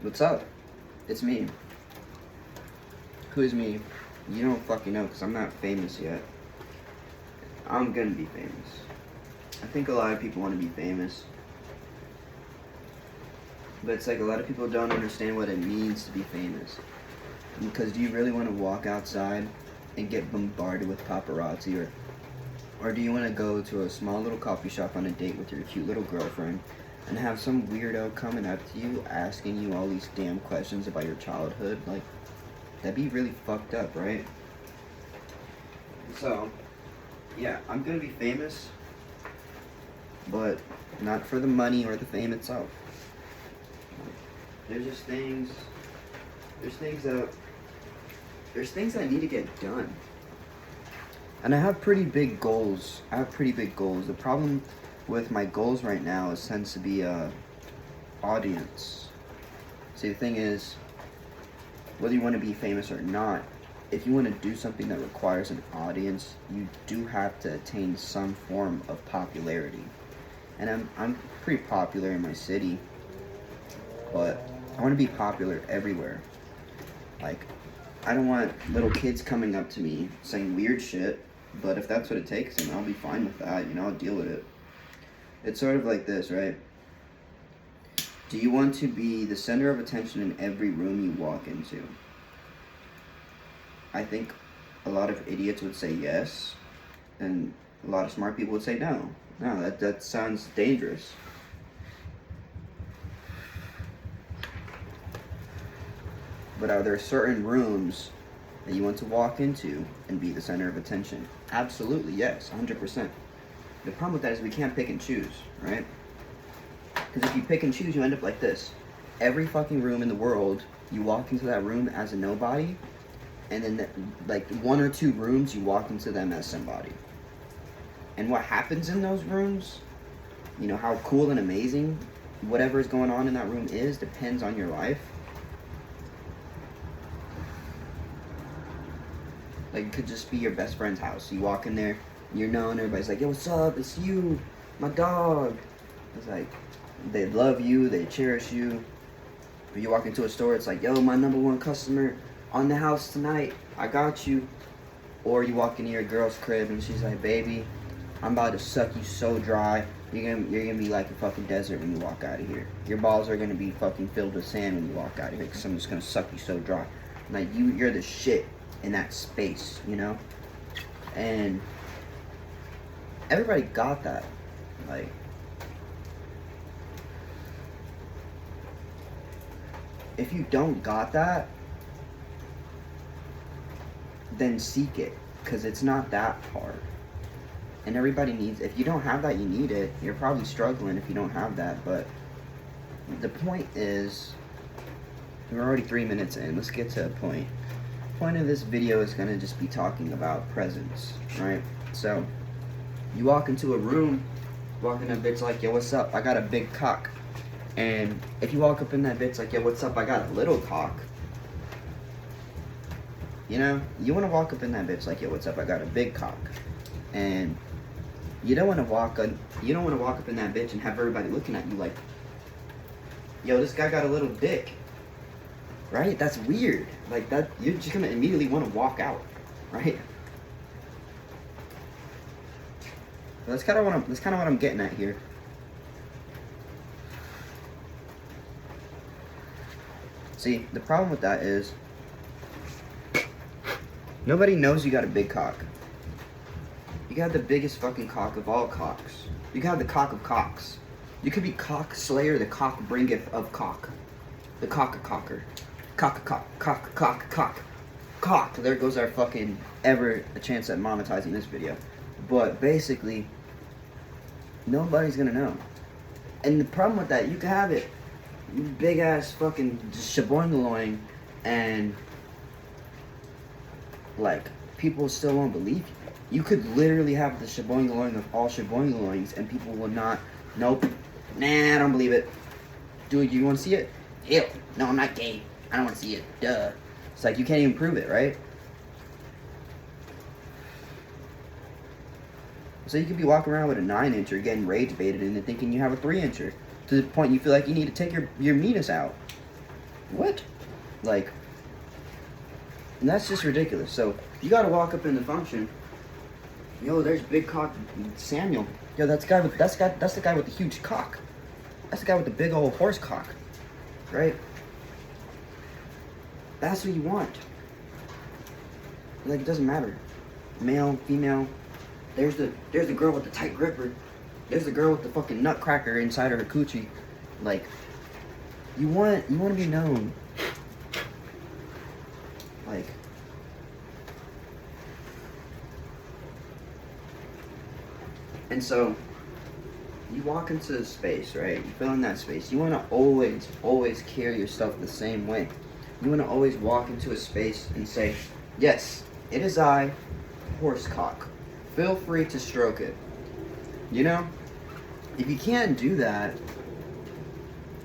What's up? It's me. Who's me? You don't fucking know because I'm not famous yet. I'm gonna be famous. I think a lot of people want to be famous. But it's like a lot of people don't understand what it means to be famous. Because do you really want to walk outside and get bombarded with paparazzi, or do you want to go to a small little coffee shop on a date with your cute little girlfriend and have some weirdo coming up to you asking you all these damn questions about your childhood? Like, that'd be really fucked up, right? So, yeah, I'm gonna be famous, but not for the money or the fame itself. There's just things, there's things that need to get done. And I have pretty big goals. The problem with my goals right now tends to be audience. See, the thing is, whether you want to be famous or not, if you want to do something that requires an audience, you do have to attain some form of popularity. And I'm pretty popular in my city, but I want to be popular everywhere. Like, I don't want little kids coming up to me saying weird shit, but if that's what it takes, then I'll be fine with that, I'll deal with it. It's sort of like this, right? Do you want to be the center of attention in every room you walk into? I think a lot of idiots would say yes, and a lot of smart people would say no. No, that sounds dangerous. But are there certain rooms that you want to walk into and be the center of attention? Absolutely, yes, 100%. The problem with that is we can't pick and choose, right? Because if you pick and choose, you end up like this. Every fucking room in the world, you walk into that room as a nobody, and then like one or two rooms, you walk into them as somebody. And what happens in those rooms, how cool and amazing whatever is going on in that room is, depends on your life. Like, it could just be your best friend's house. You walk in there, you're known, everybody's like, yo, what's up? It's you, my dog. It's like, they love you, they cherish you. But you walk into a store, it's like, yo, my number one customer on the house tonight. I got you. Or you walk into your girl's crib and she's like, baby, I'm about to suck you so dry. You're gonna be like a fucking desert when you walk out of here. Your balls are gonna be fucking filled with sand when you walk out of here because I'm just gonna suck you so dry. Like, you're the shit in that space, And everybody got that. Like, if you don't got that, then seek it, because it's not that hard. And everybody needs, if you don't have that, you need it. You're probably struggling if you don't have that, but the point is, we're already 3 minutes in, let's get to a point. The point of this video is going to just be talking about presence, right? So, you walk into a room, walk in that bitch like, yo, what's up? I got a big cock. And if you walk up in that bitch like, yo, what's up? I got a little cock. You want to walk up in that bitch like, yo, what's up? I got a big cock. And you don't want to walk up in that bitch and have everybody looking at you like, yo, this guy got a little dick. Right? That's weird. Like, that, you're just gonna immediately want to walk out, right? That's kind of what I'm getting at here. See, the problem with that is nobody knows you got a big cock. You got the biggest fucking cock of all cocks. You got the cock of cocks. You could be cock slayer, the cock bringeth of cock. The cock-a-cocker. Cock. There goes our fucking ever a chance at monetizing this video. But basically, nobody's gonna know. And the problem with that, you can have it big ass fucking shaboingaloing, and like, people still won't believe you. You could literally have the shaboingaloing of all shaboingaloings and people will not, nope, nah, I don't believe it. Dude, you wanna see it? Hell, no, I'm not gay. I don't want to see it. Duh. It's like, you can't even prove it, right? So you could be walking around with a 9-incher getting rage baited into thinking you have a 3-incher. To the point you feel like you need to take your meanus out. What? Like, and that's just ridiculous. So you gotta walk up in the function. Yo, there's big cock Samuel. Yo, that's the guy with the huge cock. That's the guy with the big old horse cock, right? That's what you want. Like, it doesn't matter, male, female. There's the girl with the tight gripper. There's the girl with the fucking nutcracker inside of her coochie. Like, you want to be known. Like, and so you walk into the space, right? You fill in that space. You want to always carry yourself the same way. You want to always walk into a space and say, yes, it is I, horsecock. Feel free to stroke it. You know? If you can't do that,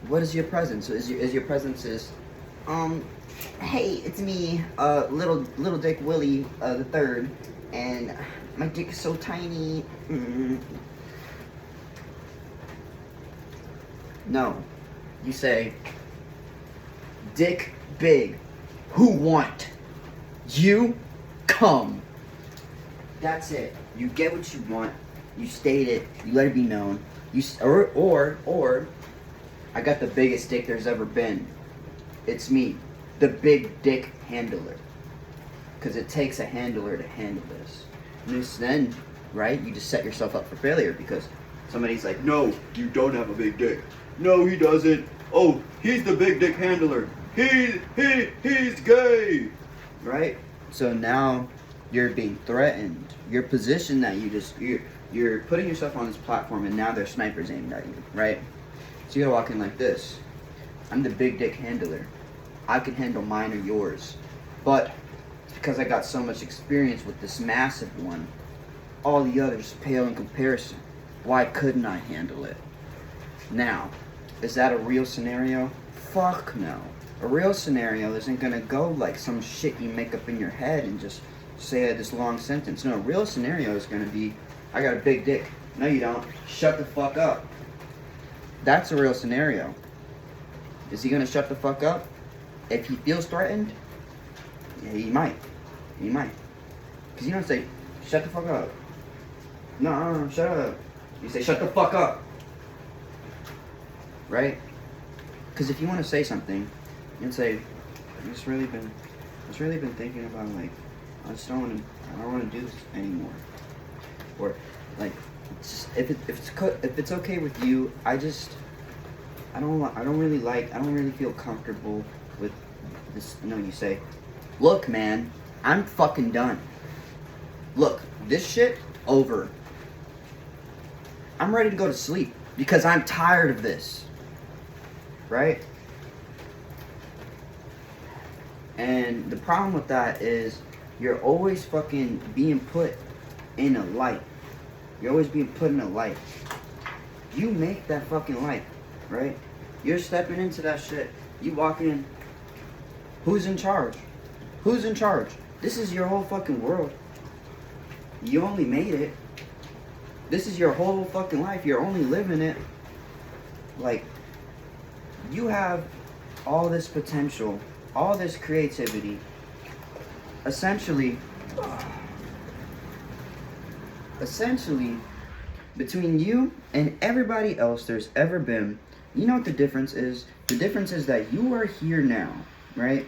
what is your presence? Is your presence hey, it's me, little Dick Willie the third, and my dick is so tiny. No, you say, dick big, who want? You come. That's it. You get what you want. You state it. You let it be known. Or, I got the biggest dick there's ever been. It's me, the big dick handler. Because it takes a handler to handle this. And then, right, you just set yourself up for failure because somebody's like, no, you don't have a big dick. No, he doesn't. Oh, he's the big dick handler. He's gay. Right? So now you're being threatened. Your position that you're putting yourself on this platform and now there's snipers aimed at you, right? So you gotta walk in like this. I'm the big dick handler. I can handle mine or yours. But because I got so much experience with this massive one, all the others pale in comparison. Why couldn't I handle it? Now, is that a real scenario? Fuck no. A real scenario isn't gonna go like some shit you make up in your head and just say this long sentence. No, a real scenario is gonna be, I got a big dick. No, you don't. Shut the fuck up. That's a real scenario. Is he gonna shut the fuck up? If he feels threatened, yeah, he might. He might. Because you don't say, shut the fuck up. No, shut up. You say, shut the fuck up. Right? Because if you want to say something, you can say, I've just really been thinking about, like, I don't want to do this anymore. Or, like, if it's okay with you, I don't really feel comfortable with this. You know, you say, look, man, I'm fucking done. Look, this shit over. I'm ready to go to sleep because I'm tired of this. Right? And the problem with that is you're always fucking being put in a light. You're always being put in a light. You make that fucking light, right? You're stepping into that shit. You walk in. Who's in charge? Who's in charge? This is your whole fucking world. You only made it. This is your whole fucking life. You're only living it. Like, you have all this potential, all this creativity. Essentially, between you and everybody else there's ever been, you know what the difference is? The difference is that you are here now, right?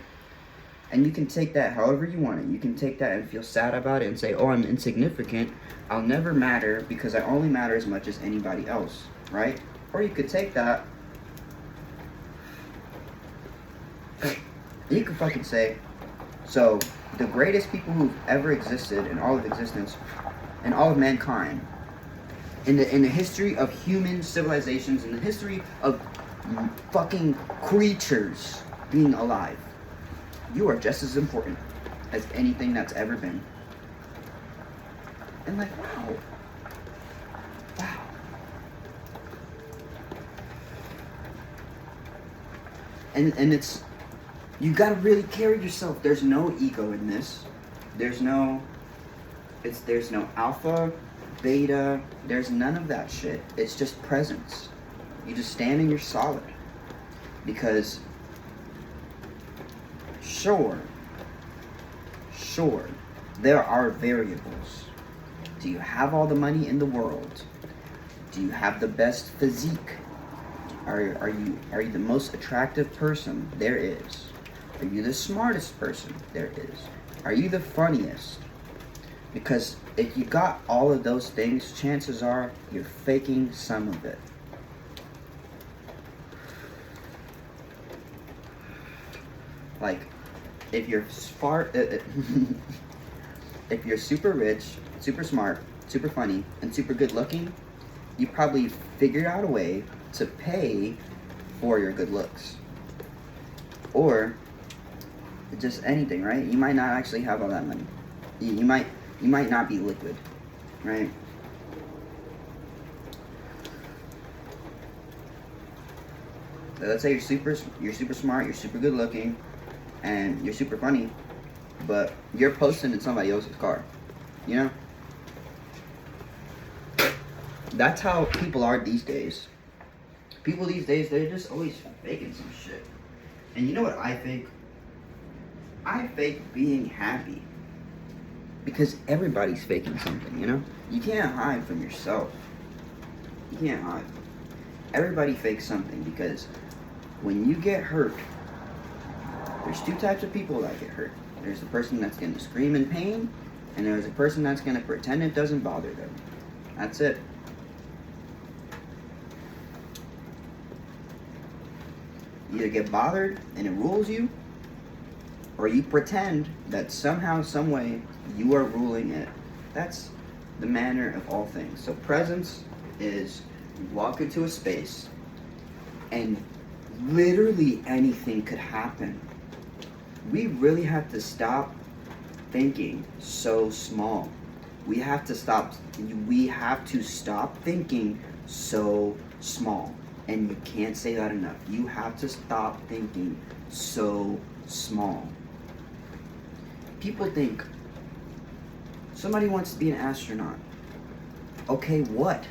And you can take that however you want it. You can take that and feel sad about it and say, oh, I'm insignificant. I'll never matter because I only matter as much as anybody else, right? Or you could take that, you could fucking say, so the greatest people who've ever existed in all of existence, in all of mankind, in the history of human civilizations, in the history of fucking creatures being alive, you are just as important as anything that's ever been. And like, wow. And it's, you gotta really carry yourself. There's no ego in this. There's no alpha, beta, there's none of that shit. It's just presence. You just stand and you're solid. Because Sure, there are variables. Do you have all the money in the world? Do you have the best physique? Are you the most attractive person there is? Are you the smartest person there is? Are you the funniest? Because if you got all of those things, chances are you're faking some of it. Like, if you're smart, if you're super rich, super smart, super funny, and super good looking, you probably figured out a way to pay for your good looks. Or just anything, right? You might not actually have all that money. You might not be liquid, right? Let's say you're super smart, you're super good looking, and you're super funny, but you're posting in somebody else's car, you know? That's how people are these days. People these days, they're just always faking some shit. And you know what I think? I fake being happy. Because everybody's faking something, you know? You can't hide from yourself. You can't hide. Everybody fakes something, because when you get hurt, there's two types of people that get hurt. There's the person that's going to scream in pain, and there's a person that's going to pretend it doesn't bother them. That's it. You either get bothered and it rules you, or you pretend that somehow, some way, you are ruling it. That's the manner of all things. So presence is you walk into a space and literally anything could happen. We really have to stop thinking so small. We have to stop thinking so small. And you can't say that enough. You have to stop thinking so small. People think somebody wants to be an astronaut. Okay, what?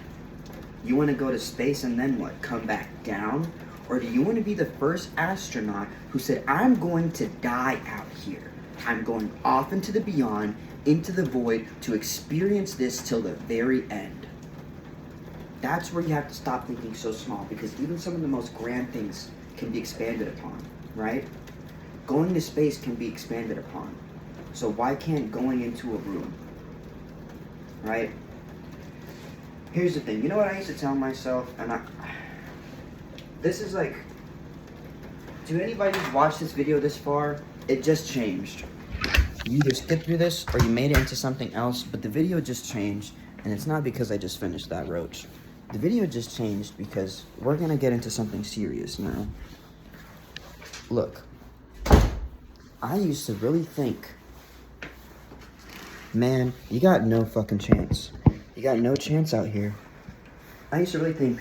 You want to go to space and then what? Come back down? Or do you want to be the first astronaut who said, I'm going to die out here. I'm going off into the beyond, into the void, to experience this till the very end. That's where you have to stop thinking so small, because even some of the most grand things can be expanded upon, right? Going to space can be expanded upon. So why can't going into a room, right? Here's the thing. You know what I used to tell myself? This is like, do anybody watch this video this far? It just changed. You either skipped through this or you made it into something else, but the video just changed, and it's not because I just finished that roach. The video just changed because we're gonna get into something serious now. Look, I used to really think, man, you got no fucking chance. You got no chance out here. I used to really think,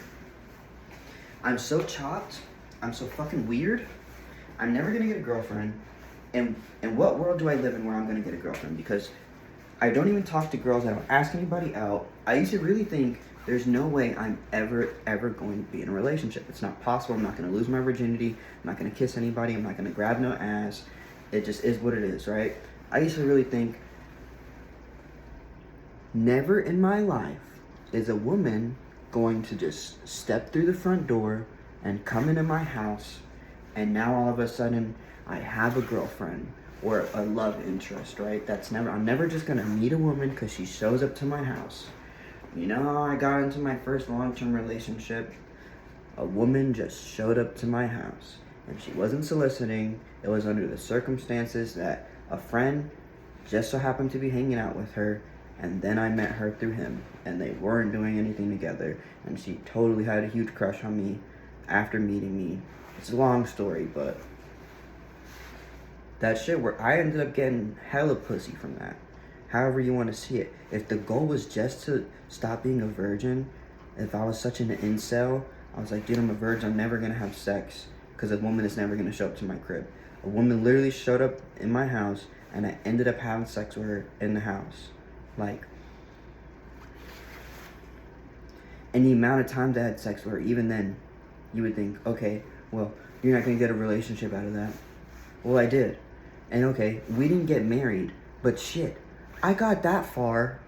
I'm so chopped, I'm so fucking weird, I'm never gonna get a girlfriend. And what world do I live in where I'm gonna get a girlfriend? Because I don't even talk to girls, I don't ask anybody out. I used to really think, there's no way I'm ever going to be in a relationship. It's not possible. I'm not going to lose my virginity. I'm not going to kiss anybody. I'm not going to grab no ass. It just is what it is, right? I used to really think, never in my life is a woman going to just step through the front door and come into my house, and now all of a sudden I have a girlfriend or a love interest, right? I'm never just going to meet a woman because she shows up to my house. You know, I got into my first long-term relationship. A woman just showed up to my house, and she wasn't soliciting. It was under the circumstances that a friend just so happened to be hanging out with her, and then I met her through him, and they weren't doing anything together, and she totally had a huge crush on me after meeting me. It's a long story, but that shit where I ended up getting hella pussy from that. However you want to see it. If the goal was just to stop being a virgin, if I was such an incel, I was like, dude, I'm a virgin, I'm never going to have sex because a woman is never going to show up to my crib. A woman literally showed up in my house, and I ended up having sex with her in the house. Like, and the amount of times I had sex with her, even then, you would think, okay, well, you're not going to get a relationship out of that. Well, I did. And okay, we didn't get married, but shit, I got that far.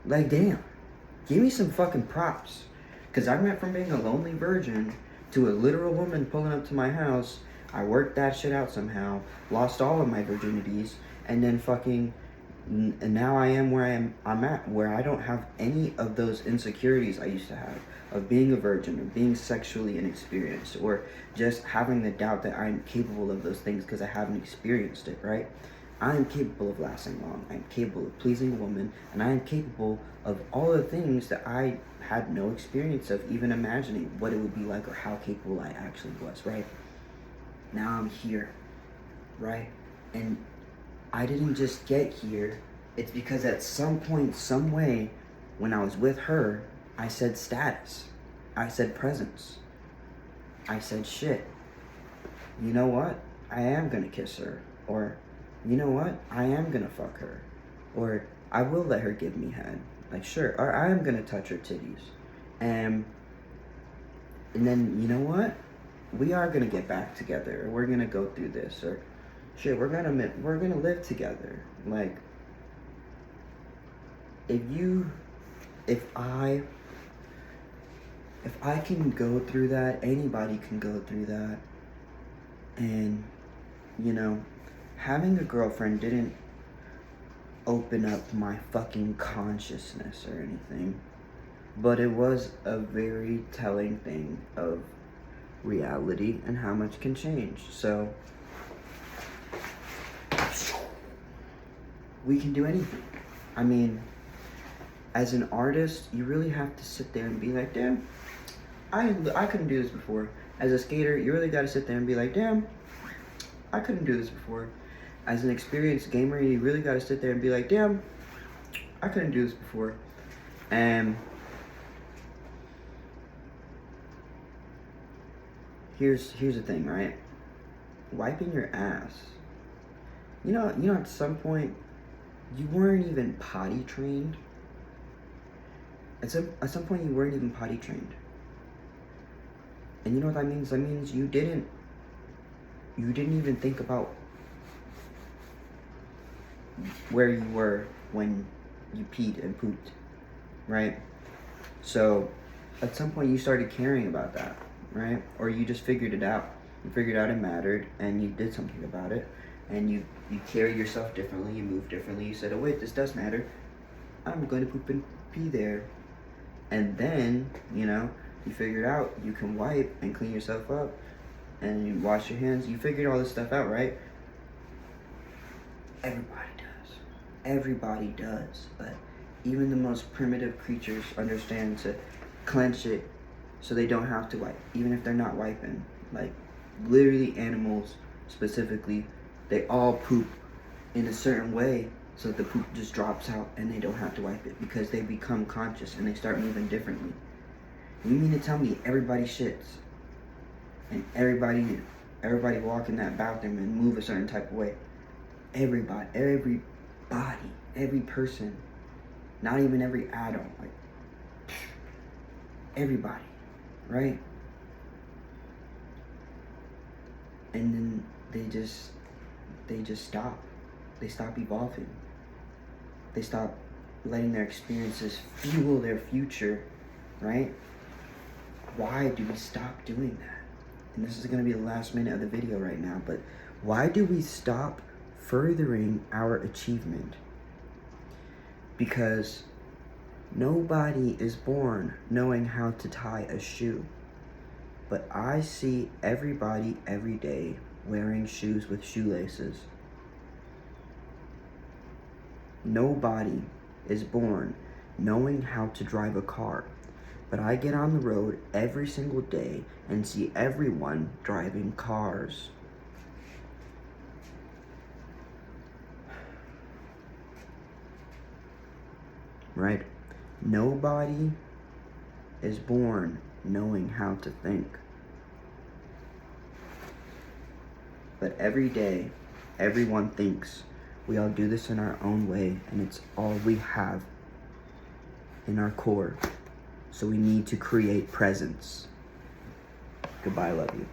Like, damn, give me some fucking props. Because I went from being a lonely virgin to a literal woman pulling up to my house. I worked that shit out somehow, lost all of my virginities, and then fucking, and now I am where I'm at, where I don't have any of those insecurities I used to have of being a virgin, or being sexually inexperienced, or just having the doubt that I'm capable of those things because I haven't experienced it, right? I am capable of lasting long. I am capable of pleasing a woman, and I am capable of all the things that I had no experience of even imagining what it would be like or how capable I actually was, right? Now I'm here, right? And I didn't just get here. It's because at some point, some way, when I was with her, I said status. I said presence. I said shit. You know what? I am gonna kiss her. Or, you know what? I am gonna fuck her. Or, I will let her give me head. Like, sure. Or, I am gonna touch her titties. And then, you know what? We are gonna get back together. Or we're gonna go through this. Or, shit, we're gonna live together. Like, if I can go through that, anybody can go through that. And, you know, having a girlfriend didn't open up my fucking consciousness or anything. But it was a very telling thing of reality and how much can change. So, we can do anything. I mean, as an artist, you really have to sit there and be like, damn, I couldn't do this before. As a skater, you really got to sit there and be like, damn, I couldn't do this before. As an experienced gamer, you really got to sit there and be like, damn, I couldn't do this before. And here's the thing, right? Wiping your ass. You know, at some point, you weren't even potty trained. At some point, you weren't even potty trained. And you know what that means? That means you didn't even think about where you were when you peed and pooped, right? So, at some point, you started caring about that, right? Or you just figured it out. You figured out it mattered, and you did something about it. And you carry yourself differently, you move differently. You said, oh wait, this does matter. I'm going to poop and pee there. And then, you know, you figured out you can wipe and clean yourself up and you wash your hands. You figured all this stuff out, right? Everybody does. Everybody does. But even the most primitive creatures understand to clench it so they don't have to wipe, even if they're not wiping. Like, literally animals specifically, they all poop in a certain way so that the poop just drops out and they don't have to wipe it because they become conscious and they start moving differently. You mean to tell me everybody shits and everybody walk in that bathroom and move a certain type of way? Everybody, every person, not even every adult, like everybody, right? And then they just stop. They stop evolving. They stop letting their experiences fuel their future, right? Why do we stop doing that? And this is going to be the last minute of the video right now, but why do we stop furthering our achievement? Because nobody is born knowing how to tie a shoe. But I see everybody every day wearing shoes with shoelaces. Nobody is born knowing how to drive a car, but I get on the road every single day and see everyone driving cars. Right? Nobody is born knowing how to think. But every day, everyone thinks. We all do this in our own way, and it's all we have in our core. So we need to create presence. Goodbye, love you.